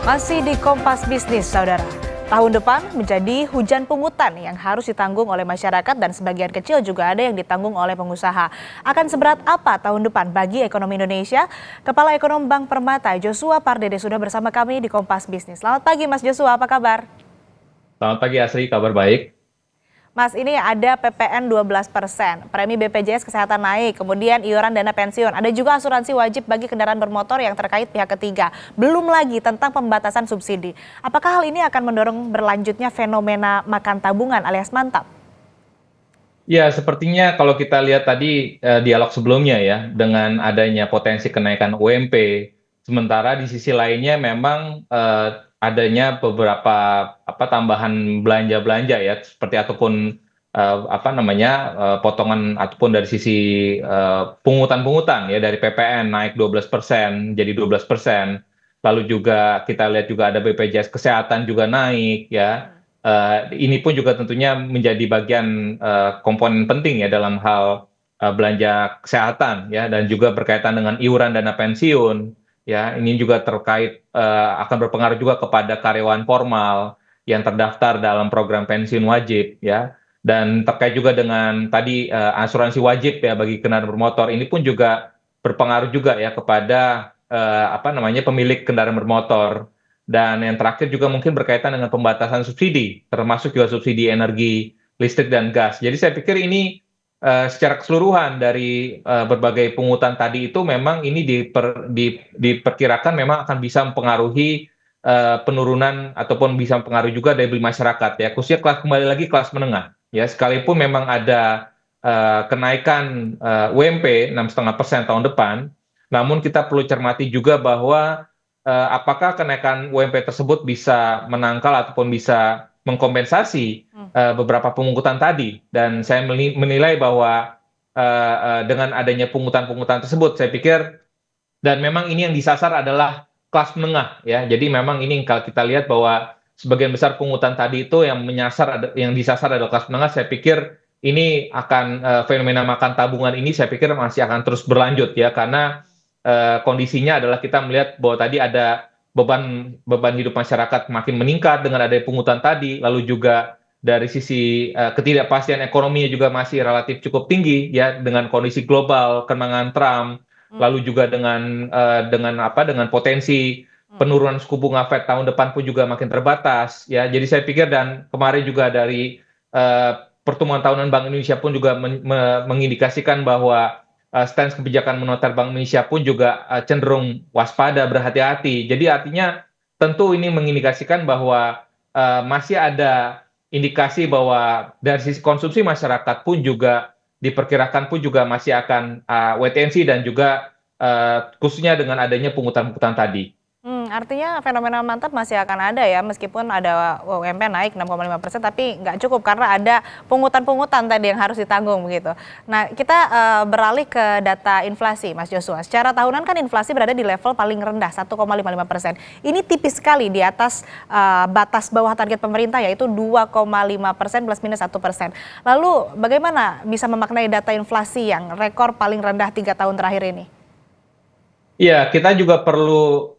Masih di Kompas Bisnis, Saudara. Tahun depan menjadi hujan pungutan yang harus ditanggung oleh masyarakat dan sebagian kecil juga ada yang ditanggung oleh pengusaha. Akan seberat apa tahun depan bagi ekonomi Indonesia? Kepala Ekonom Bank Permata, Joshua Pardede, sudah bersama kami di Kompas Bisnis. Selamat pagi, Mas Joshua, apa kabar? Selamat pagi Asri, kabar baik. Mas, ini ada PPN 12%, premi BPJS Kesehatan naik, kemudian iuran dana pensiun, ada juga asuransi wajib bagi kendaraan bermotor yang terkait pihak ketiga. Belum lagi tentang pembatasan subsidi. Apakah hal ini akan mendorong berlanjutnya fenomena makan tabungan alias mantap? Ya, sepertinya kalau kita lihat tadi dialog sebelumnya ya, dengan adanya potensi kenaikan UMP, sementara di sisi lainnya memang adanya beberapa tambahan belanja-belanja ya, seperti ataupun potongan ataupun dari sisi pungutan-pungutan ya dari PPN naik 12% jadi 12%. Lalu juga kita lihat juga ada BPJS Kesehatan juga naik ya. Ini pun juga tentunya menjadi bagian komponen penting ya dalam hal belanja kesehatan ya, dan juga berkaitan dengan iuran dana pensiun ya. Ini juga terkait akan berpengaruh juga kepada karyawan formal yang terdaftar dalam program pensiun wajib ya, dan terkait juga dengan tadi asuransi wajib ya bagi kendaraan bermotor. Ini pun juga berpengaruh juga ya kepada pemilik kendaraan bermotor. Dan yang terakhir juga mungkin berkaitan dengan pembatasan subsidi, termasuk juga subsidi energi listrik dan gas. Jadi saya pikir ini secara keseluruhan dari berbagai pungutan tadi itu memang ini diperkirakan memang akan bisa mempengaruhi penurunan ataupun bisa mempengaruhi juga daya beli masyarakat ya, khususnya kembali lagi kelas menengah ya. Sekalipun memang ada kenaikan UMP 6,5% tahun depan, namun kita perlu cermati juga bahwa apakah kenaikan UMP tersebut bisa menangkal ataupun bisa mengkompensasi beberapa pungutan tadi. Dan saya menilai bahwa dengan adanya pungutan-pungutan tersebut, saya pikir, dan memang ini yang disasar adalah kelas menengah ya. Jadi memang ini kalau kita lihat bahwa sebagian besar pungutan tadi itu yang disasar adalah kelas menengah. Saya pikir ini akan fenomena makan tabungan ini saya pikir masih akan terus berlanjut ya, karena kondisinya adalah kita melihat bahwa tadi ada beban hidup masyarakat makin meningkat dengan adanya pungutan tadi, lalu juga dari sisi ketidakpastian ekonominya juga masih relatif cukup tinggi ya, dengan kondisi global, kemenangan Trump, lalu juga dengan potensi penurunan suku bunga Fed tahun depan pun juga makin terbatas ya. Jadi saya pikir, dan kemarin juga dari pertemuan tahunan Bank Indonesia pun juga mengindikasikan bahwa stance kebijakan moneter Bank Indonesia pun juga cenderung waspada, berhati-hati. Jadi artinya tentu ini mengindikasikan bahwa masih ada indikasi bahwa dari sisi konsumsi masyarakat pun juga diperkirakan pun juga masih akan wait and see, dan juga khususnya dengan adanya pungutan-pungutan tadi. Artinya fenomena mantap masih akan ada ya, meskipun ada UMP naik 6,5%, tapi nggak cukup karena ada pungutan-pungutan tadi yang harus ditanggung begitu. Nah, kita beralih ke data inflasi, Mas Joshua. Secara tahunan kan inflasi berada di level paling rendah 1,55%. Ini tipis sekali di atas batas bawah target pemerintah, yaitu 2,5% plus minus 1%. Lalu bagaimana bisa memaknai data inflasi yang rekor paling rendah 3 tahun terakhir ini? Iya, kita juga perlu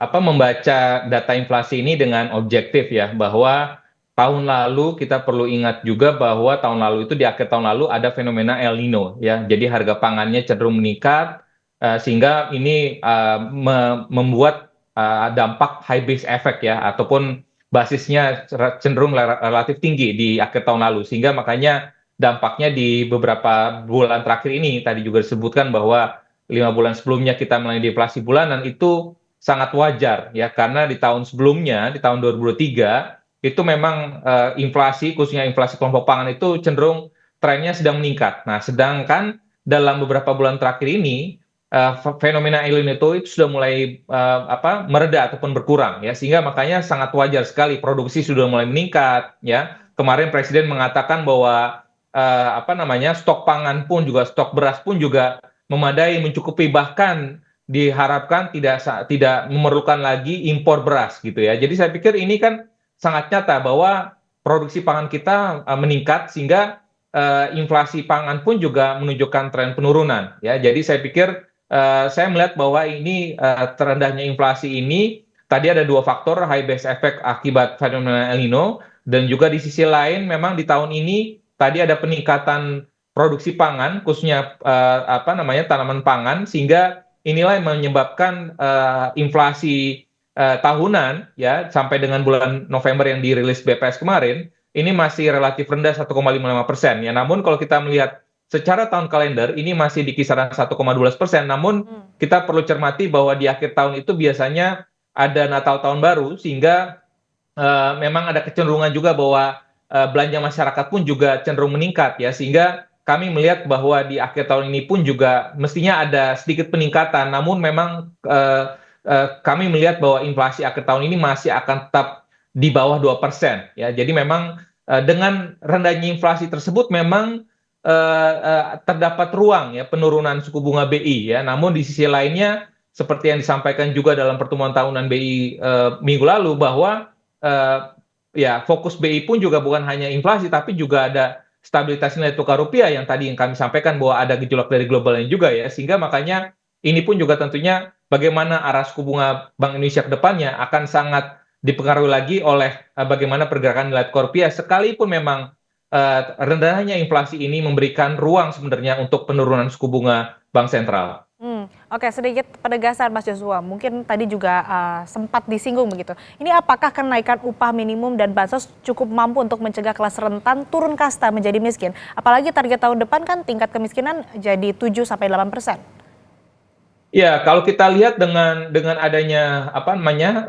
membaca data inflasi ini dengan objektif ya, bahwa tahun lalu kita perlu ingat juga bahwa tahun lalu itu di akhir tahun lalu ada fenomena El Nino ya. Jadi harga pangannya cenderung meningkat, sehingga ini membuat dampak high base effect ya, ataupun basisnya cenderung relatif tinggi di akhir tahun lalu, sehingga makanya dampaknya di beberapa bulan terakhir ini tadi juga disebutkan bahwa 5 bulan sebelumnya kita melalui deflasi bulanan itu sangat wajar ya, karena di tahun sebelumnya, di tahun 2023 itu memang inflasi, khususnya inflasi kelompok pangan itu cenderung trennya sedang meningkat. Nah, sedangkan dalam beberapa bulan terakhir ini fenomena El Nino itu sudah mulai mereda ataupun berkurang ya, sehingga makanya sangat wajar sekali produksi sudah mulai meningkat ya. Kemarin Presiden mengatakan bahwa stok pangan pun juga, stok beras pun juga memadai, mencukupi, bahkan diharapkan tidak memerlukan lagi impor beras gitu ya. Jadi saya pikir ini kan sangat nyata bahwa produksi pangan kita meningkat, sehingga inflasi pangan pun juga menunjukkan tren penurunan ya. Jadi saya pikir saya melihat bahwa ini terendahnya inflasi ini tadi ada dua faktor, high base effect akibat fenomena El Nino, dan juga di sisi lain memang di tahun ini tadi ada peningkatan produksi pangan, khususnya apa namanya tanaman pangan, sehingga inilah yang menyebabkan inflasi tahunan ya sampai dengan bulan November yang dirilis BPS kemarin ini masih relatif rendah 1,55%. Ya, namun kalau kita melihat secara tahun kalender ini masih di kisaran 1,12%. Namun kita perlu cermati bahwa di akhir tahun itu biasanya ada Natal tahun baru sehingga memang ada kecenderungan juga bahwa belanja masyarakat pun juga cenderung meningkat ya sehingga kami melihat bahwa di akhir tahun ini pun juga mestinya ada sedikit peningkatan namun memang kami melihat bahwa inflasi akhir tahun ini masih akan tetap di bawah 2% ya jadi memang dengan rendahnya inflasi tersebut memang terdapat ruang ya penurunan suku bunga BI ya namun di sisi lainnya seperti yang disampaikan juga dalam pertemuan tahunan BI minggu lalu bahwa ya fokus BI pun juga bukan hanya inflasi tapi juga ada stabilitas nilai tukar rupiah yang tadi yang kami sampaikan bahwa ada gejolak dari globalnya juga ya sehingga makanya ini pun juga tentunya bagaimana arah suku bunga Bank Indonesia ke depannya akan sangat dipengaruhi lagi oleh bagaimana pergerakan nilai tukar rupiah sekalipun memang rendahnya inflasi ini memberikan ruang sebenarnya untuk penurunan suku bunga bank sentral. Oke, sedikit penegasan Mas Joshua. Mungkin tadi juga sempat disinggung begitu. Ini apakah kenaikan upah minimum dan bansos cukup mampu untuk mencegah kelas rentan turun kasta menjadi miskin? Apalagi target tahun depan kan tingkat kemiskinan jadi 7-8%. Ya, kalau kita lihat dengan adanya apa namanya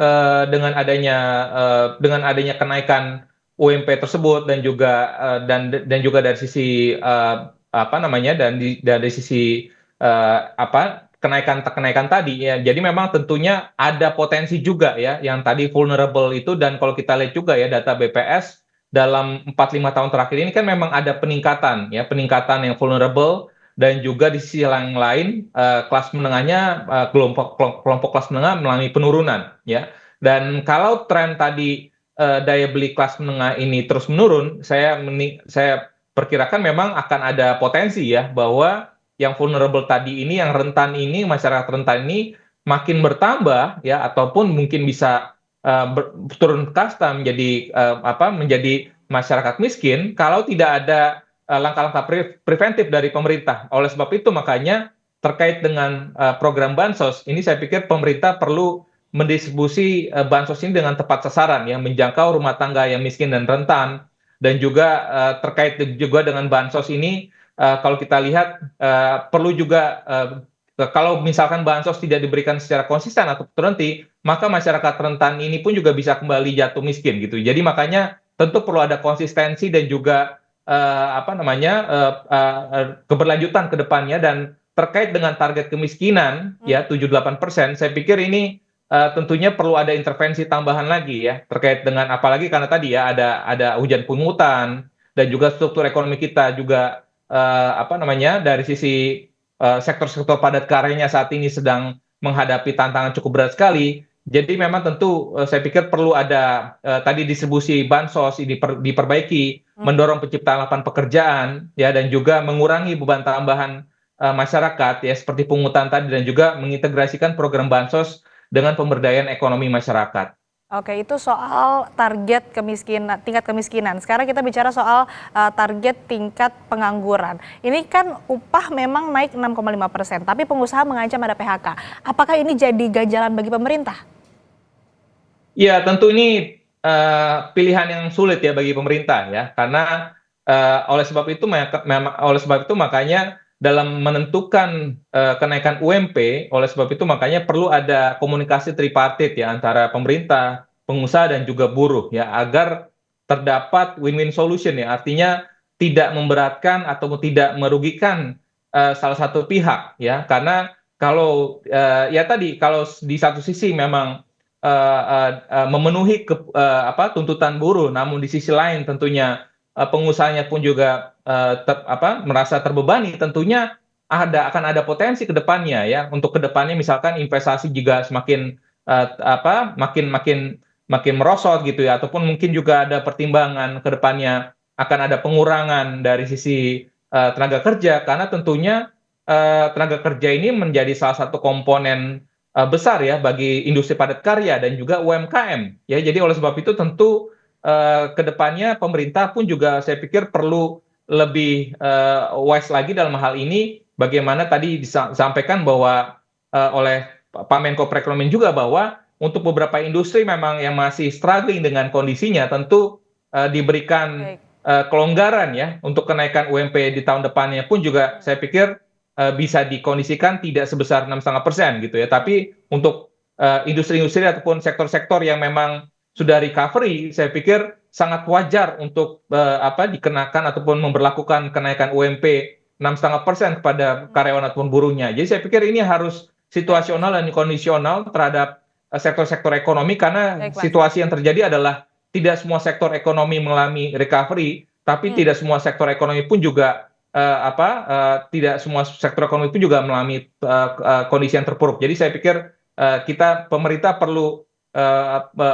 dengan adanya kenaikan UMP tersebut dan juga dan juga dari sisi apa namanya dari sisi apa kenaikan tadi ya. Jadi memang tentunya ada potensi juga ya yang tadi vulnerable itu dan kalau kita lihat juga ya data BPS dalam 4-5 tahun terakhir ini kan memang ada peningkatan ya, peningkatan yang vulnerable dan juga di sisi yang lain kelas menengahnya kelompok kelas menengah mengalami penurunan ya. Dan kalau tren tadi daya beli kelas menengah ini terus menurun, saya perkirakan memang akan ada potensi ya bahwa yang vulnerable tadi ini, yang rentan ini, masyarakat rentan ini makin bertambah ya, ataupun mungkin bisa turun kasta menjadi menjadi masyarakat miskin kalau tidak ada langkah-langkah preventif dari pemerintah. Oleh sebab itu makanya terkait dengan program bansos ini saya pikir pemerintah perlu mendistribusi bansos ini dengan tepat sasaran ya, menjangkau rumah tangga yang miskin dan rentan dan juga terkait juga dengan bansos ini kalau kita lihat perlu juga kalau misalkan bansos tidak diberikan secara konsisten atau terhenti, maka masyarakat rentan ini pun juga bisa kembali jatuh miskin gitu. Jadi makanya tentu perlu ada konsistensi dan juga apa namanya keberlanjutan ke depannya dan terkait dengan target kemiskinan ya 7-8%, saya pikir ini tentunya perlu ada intervensi tambahan lagi ya terkait dengan apalagi karena tadi ya ada hujan pungutan dan juga struktur ekonomi kita juga apa namanya dari sisi sektor-sektor padat karyanya saat ini sedang menghadapi tantangan cukup berat sekali. Jadi memang tentu saya pikir perlu ada tadi distribusi bansos ini diperbaiki, mendorong penciptaan lapangan pekerjaan ya dan juga mengurangi beban tambahan masyarakat ya seperti pungutan tadi dan juga mengintegrasikan program bansos dengan pemberdayaan ekonomi masyarakat. Oke, itu soal target kemiskinan, tingkat kemiskinan. Sekarang kita bicara soal target tingkat pengangguran. Ini kan upah memang naik 6,5%, tapi pengusaha mengancam ada PHK. Apakah ini jadi ganjalan bagi pemerintah? Ya, tentu ini pilihan yang sulit ya bagi pemerintah ya, karena oleh sebab itu makanya dalam menentukan kenaikan UMP, oleh sebab itu makanya perlu ada komunikasi tripartit ya antara pemerintah, pengusaha dan juga buruh ya agar terdapat win-win solution ya, artinya tidak memberatkan atau tidak merugikan salah satu pihak ya, karena kalau ya tadi kalau di satu sisi memang memenuhi tuntutan buruh, namun di sisi lain tentunya pengusahanya pun juga merasa terbebani, tentunya akan ada potensi ke depannya ya. Untuk ke depannya misalkan investasi juga semakin makin merosot gitu ya, ataupun mungkin juga ada pertimbangan ke depannya akan ada pengurangan dari sisi tenaga kerja karena tentunya tenaga kerja ini menjadi salah satu komponen besar ya bagi industri padat karya dan juga UMKM ya. Jadi oleh sebab itu tentu ke depannya pemerintah pun juga saya pikir perlu lebih wise lagi dalam hal ini, bagaimana tadi disampaikan bahwa oleh Pak Menko Perekonomian juga, bahwa untuk beberapa industri memang yang masih struggling dengan kondisinya tentu diberikan Baik. kelonggaran ya untuk kenaikan UMP di tahun depannya pun juga saya pikir bisa dikondisikan tidak sebesar 6,5% gitu ya. Tapi untuk industri-industri ataupun sektor-sektor yang memang sudah recovery, saya pikir sangat wajar untuk dikenakan ataupun memberlakukan kenaikan UMP 6,5% kepada karyawan ataupun buruhnya. Jadi saya pikir ini harus Baik, Mas. situasional dan kondisional terhadap sektor-sektor ekonomi, karena Baik, Mas. situasi yang terjadi adalah tidak semua sektor ekonomi mengalami recovery, tapi tidak semua sektor ekonomi pun juga tidak semua sektor ekonomi pun juga mengalami kondisi yang terpuruk. Jadi saya pikir pemerintah perlu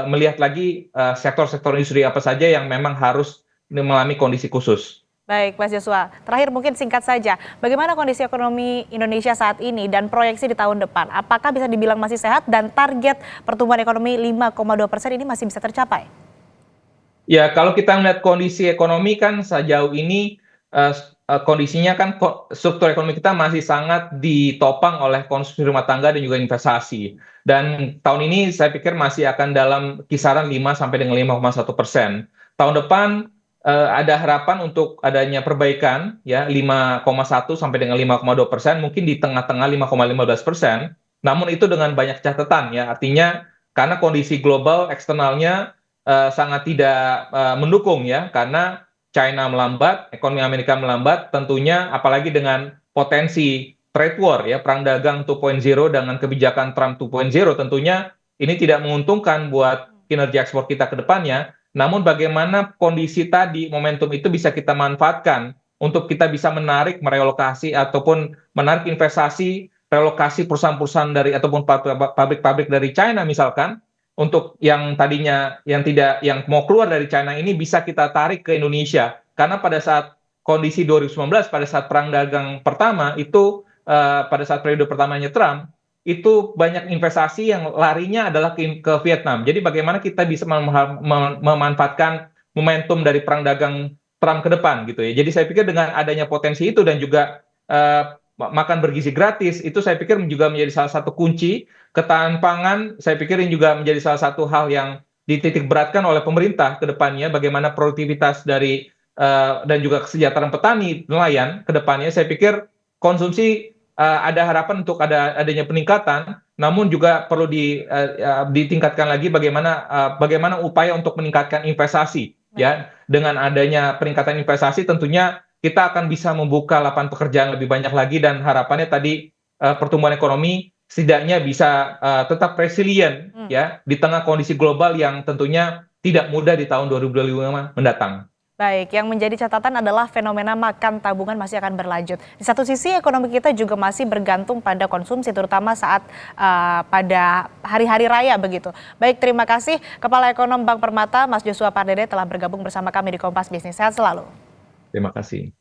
melihat lagi sektor-sektor industri apa saja yang memang harus mengalami kondisi khusus. Baik, Mas Joshua. Terakhir mungkin singkat saja, bagaimana kondisi ekonomi Indonesia saat ini dan proyeksi di tahun depan? Apakah bisa dibilang masih sehat dan target pertumbuhan ekonomi 5,2% ini masih bisa tercapai? Ya, kalau kita melihat kondisi ekonomi kan sejauh ini kondisinya kan struktur ekonomi kita masih sangat ditopang oleh konsumsi rumah tangga dan juga investasi. Dan tahun ini saya pikir masih akan dalam kisaran 5 sampai dengan 5,1%. Tahun depan ada harapan untuk adanya perbaikan ya 5,1 sampai dengan 5,2%, mungkin di tengah-tengah 5,15%. Namun itu dengan banyak catatan ya, artinya karena kondisi global eksternalnya sangat tidak mendukung ya, karena China melambat, ekonomi Amerika melambat, tentunya apalagi dengan potensi trade war ya, perang dagang 2.0 dengan kebijakan Trump 2.0, tentunya ini tidak menguntungkan buat kinerja ekspor kita ke depannya. Namun bagaimana kondisi tadi, momentum itu bisa kita manfaatkan untuk kita bisa menarik, merelokasi ataupun menarik investasi, relokasi perusahaan-perusahaan dari ataupun pabrik-pabrik dari China misalkan, untuk yang tadinya yang mau keluar dari China ini bisa kita tarik ke Indonesia. Karena pada saat kondisi 2019, pada saat perang dagang pertama itu, pada saat periode pertamanya Trump, itu banyak investasi yang larinya adalah ke Vietnam. Jadi bagaimana kita bisa memanfaatkan momentum dari perang dagang Trump ke depan gitu ya. Jadi saya pikir dengan adanya potensi itu dan juga makan bergizi gratis, itu saya pikir juga menjadi salah satu kunci ketahanan pangan. Saya pikir ini juga menjadi salah satu hal yang dititik beratkan oleh pemerintah ke depannya, bagaimana produktivitas dari dan juga kesejahteraan petani nelayan ke depannya. Saya pikir konsumsi ada harapan untuk adanya peningkatan, namun juga perlu ditingkatkan lagi bagaimana upaya untuk meningkatkan investasi ya. Dengan adanya peningkatan investasi tentunya kita akan bisa membuka lapangan pekerjaan lebih banyak lagi, dan harapannya tadi pertumbuhan ekonomi setidaknya bisa tetap resilient ya di tengah kondisi global yang tentunya tidak mudah di tahun 2025 mendatang. Baik, yang menjadi catatan adalah fenomena makan tabungan masih akan berlanjut. Di satu sisi ekonomi kita juga masih bergantung pada konsumsi, terutama saat pada hari-hari raya begitu. Baik, terima kasih Kepala Ekonom Bank Permata, Mas Joshua Pardede telah bergabung bersama kami di Kompas Bisnis. Sehat selalu. Terima kasih.